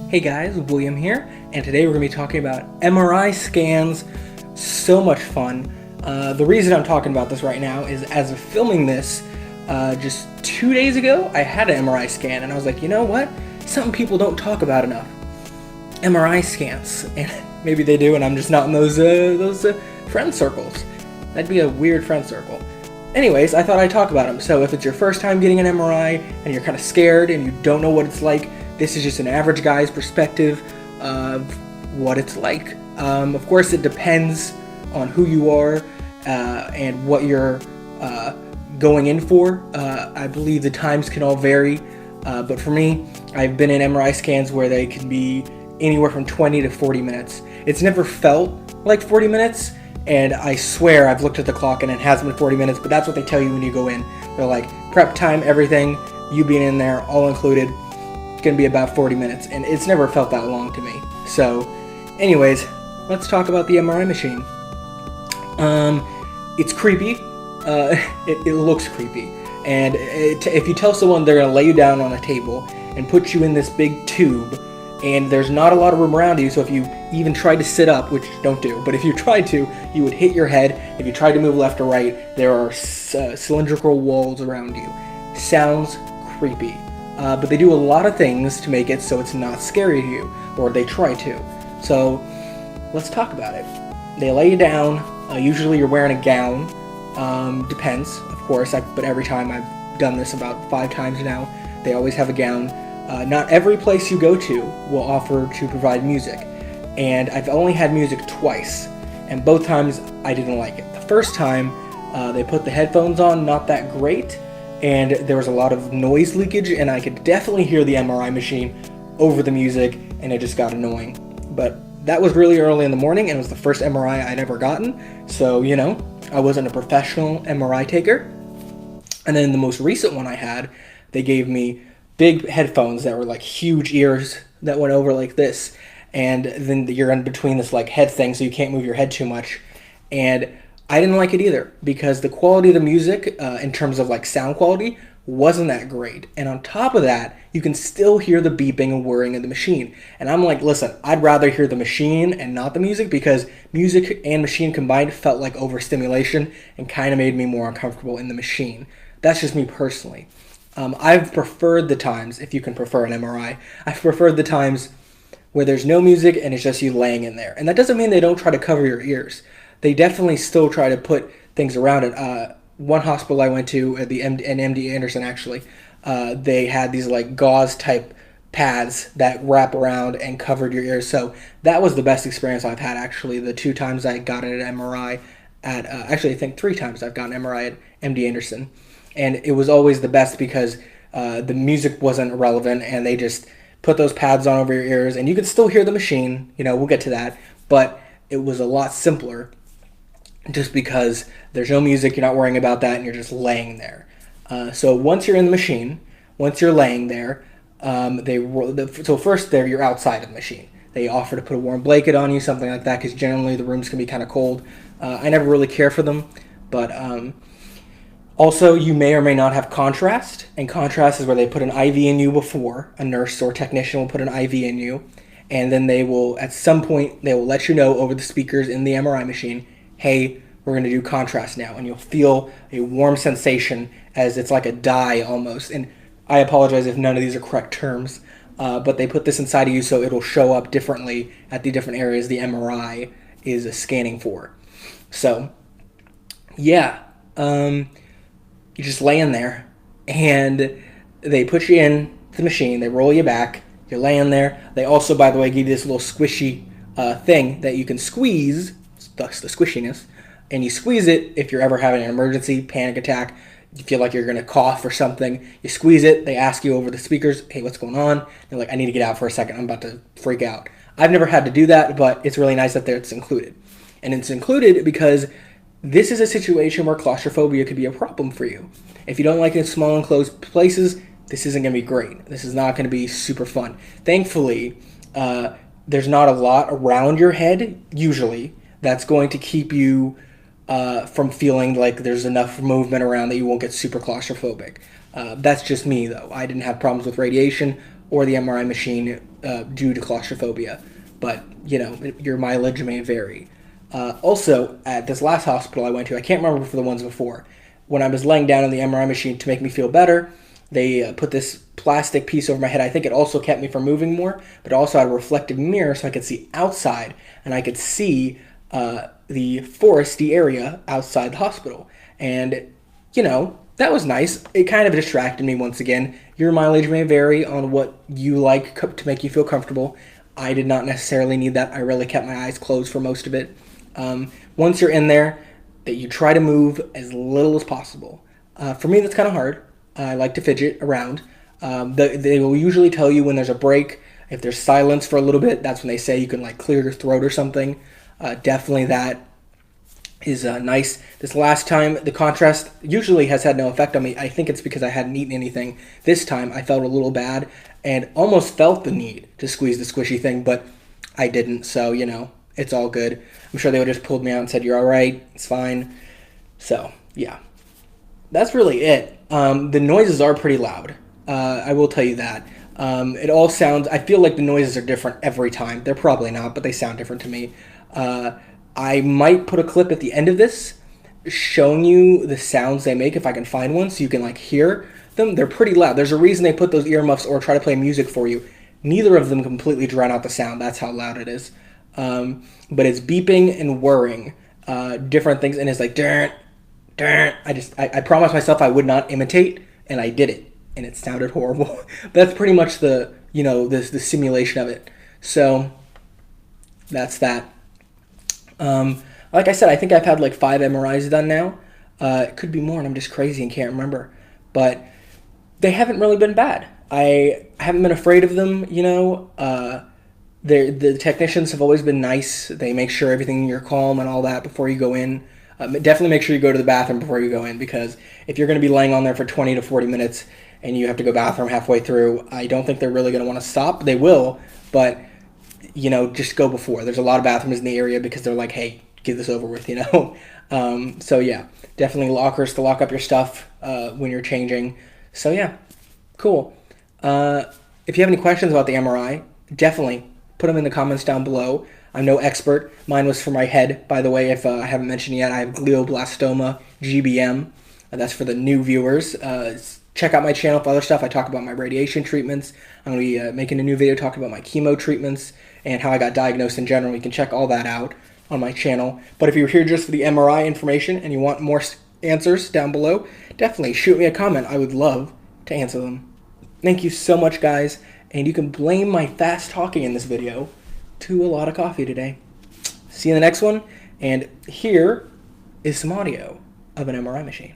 Hey guys, William here, and today we're going to be talking about MRI scans. So much fun. The reason I'm talking about this right now is as of filming this, just 2 days ago, I had an MRI scan, and I was like, you know what? Something people don't talk about enough. MRI scans. And maybe they do, and I'm just not in those friend circles. That'd be a weird friend circle. Anyways, I thought I'd talk about them. So if it's your first time getting an MRI, and you're kind of scared, and you don't know what it's like, this is just an average guy's perspective of what it's like. Of course, it depends on who you are and what you're going in for. I believe the times can all vary, but for me, I've been in MRI scans where they can be anywhere from 20 to 40 minutes. It's never felt like 40 minutes, and I swear I've looked at the clock and it has been 40 minutes, but that's what they tell you when you go in. They're like, prep time, everything, you being in there, all included. Going to be about 40 minutes, and it's never felt that long to me. So anyways, let's talk about the MRI machine. It's creepy. It looks creepy, and if you tell someone they're going to lay you down on a table and put you in this big tube, and there's not a lot of room around you, so if you even tried to sit up, which don't do, but if you tried to, you would hit your head. If you tried to move left or right, there are cylindrical walls around you. Sounds creepy. But they do a lot of things to make it so it's not scary to you, or they try to. So let's talk about it. They lay you down. Usually you're wearing a gown. Depends, of course, but every time I've done this about 5 times now, they always have a gown. Not every place you go to will offer to provide music, and I've only had music twice, and both times I didn't like it. The first time, they put the headphones on, not that great, and there was a lot of noise leakage, and I could definitely hear the MRI machine over the music, and it just got annoying. But that was really early in the morning, and it was the first MRI I'd ever gotten, so, you know, I wasn't a professional MRI taker. And then the most recent one I had, they gave me big headphones that were like huge ears that went over like this, and then you're in between this like head thing, so you can't move your head too much. And I didn't like it either, because the quality of the music, in terms of like sound quality, wasn't that great. And on top of that, you can still hear the beeping and whirring of the machine. And I'm like, listen, I'd rather hear the machine and not the music, because music and machine combined felt like overstimulation and kind of made me more uncomfortable in the machine. That's just me personally. I've preferred the times, if you can prefer an MRI, I've preferred the times where there's no music and it's just you laying in there. And that doesn't mean they don't try to cover your ears. They definitely still try to put things around it. One hospital I went to, at MD Anderson actually, they had these like gauze type pads that wrap around and covered your ears. So that was the best experience I've had, actually. The 2 times I got an MRI at, actually I think 3 times I've gotten an MRI at MD Anderson. And it was always the best because the music wasn't relevant, and they just put those pads on over your ears, and you could still hear the machine. You know, we'll get to that. But it was a lot simpler, just because there's no music, you're not worrying about that, and you're just laying there. So once you're in the machine, once you're laying there, so first there you're outside of the machine. They offer to put a warm blanket on you, something like that, because generally the rooms can be kind of cold. I never really care for them, but also you may or may not have contrast, and contrast is where they put an IV in you before. A nurse or technician will put an IV in you, and then they will, at some point, they will let you know over the speakers in the MRI machine, hey, we're going to do contrast now, and you'll feel a warm sensation as it's like a dye almost. And I apologize if none of these are correct terms, but they put this inside of you so it'll show up differently at the different areas the MRI is scanning for. So, yeah, you're just laying there, and they put you in the machine, they roll you back, you're laying there. They also, by the way, give you this little squishy thing that you can squeeze, thus the squishiness, and you squeeze it if you're ever having an emergency, panic attack, you feel like you're going to cough or something, you squeeze it, they ask you over the speakers, hey, what's going on? They're like, I need to get out for a second, I'm about to freak out. I've never had to do that, but it's really nice that it's included. And it's included because this is a situation where claustrophobia could be a problem for you. If you don't like it in small enclosed places, this isn't going to be great. This is not going to be super fun. Thankfully, there's not a lot around your head, usually, that's going to keep you from feeling like there's enough movement around that you won't get super claustrophobic. That's just me, though. I didn't have problems with radiation or the MRI machine due to claustrophobia. But, your mileage may vary. Also, at this last hospital I went to, I can't remember for the ones before, when I was laying down in the MRI machine to make me feel better, they put this plastic piece over my head. I think it also kept me from moving more, but also had a reflective mirror so I could see outside, and I could see the foresty area outside the hospital. And, that was nice. It kind of distracted me once again. Your mileage may vary on what you like to make you feel comfortable. I did not necessarily need that. I really kept my eyes closed for most of it. Once you're in there, that you try to move as little as possible. For me, that's kind of hard. I like to fidget around. They will usually tell you when there's a break. If there's silence for a little bit, that's when they say you can clear your throat or something. Definitely that is nice. This last time, the contrast usually has had no effect on me. I think it's because I hadn't eaten anything. This time, I felt a little bad and almost felt the need to squeeze the squishy thing, but I didn't, so, it's all good. I'm sure they would have just pulled me out and said, "You're all right, it's fine." So, yeah. That's really it. The noises are pretty loud. I will tell you that. It all sounds... I feel like the noises are different every time. They're probably not, but they sound different to me. I might put a clip at the end of this showing you the sounds they make if I can find one so you can hear them. They're pretty loud. There's a reason they put those earmuffs or try to play music for you. Neither of them completely drown out the sound. That's how loud it is. But it's beeping and whirring, different things, and it's like darn. I promised myself I would not imitate, and I did it, and it sounded horrible. That's pretty much the the simulation of it. So that's that. Like I said, I think I've had 5 MRIs done now. It could be more, and I'm just crazy and can't remember. But they haven't really been bad. I haven't been afraid of them, The technicians have always been nice. They make sure you're calm and all that before you go in. Definitely make sure you go to the bathroom before you go in, because if you're going to be laying on there for 20 to 40 minutes and you have to go bathroom halfway through, I don't think they're really going to want to stop. They will, but, just go before. There's a lot of bathrooms in the area because they're like, hey, get this over with, So, yeah, definitely lockers to lock up your stuff when you're changing. So, yeah, cool. If you have any questions about the MRI, definitely put them in the comments down below. I'm no expert. Mine was for my head, by the way, if I haven't mentioned yet. I have glioblastoma, GBM. That's for the new viewers. Check out my channel for other stuff. I talk about my radiation treatments. I'm going to be making a new video talking about my chemo treatments and how I got diagnosed in general. You can check all that out on my channel. But if you're here just for the MRI information and you want more answers down below, definitely shoot me a comment. I would love to answer them. Thank you so much, guys. And you can blame my fast talking in this video to a lot of coffee today. See you in the next one. And here is some audio of an MRI machine.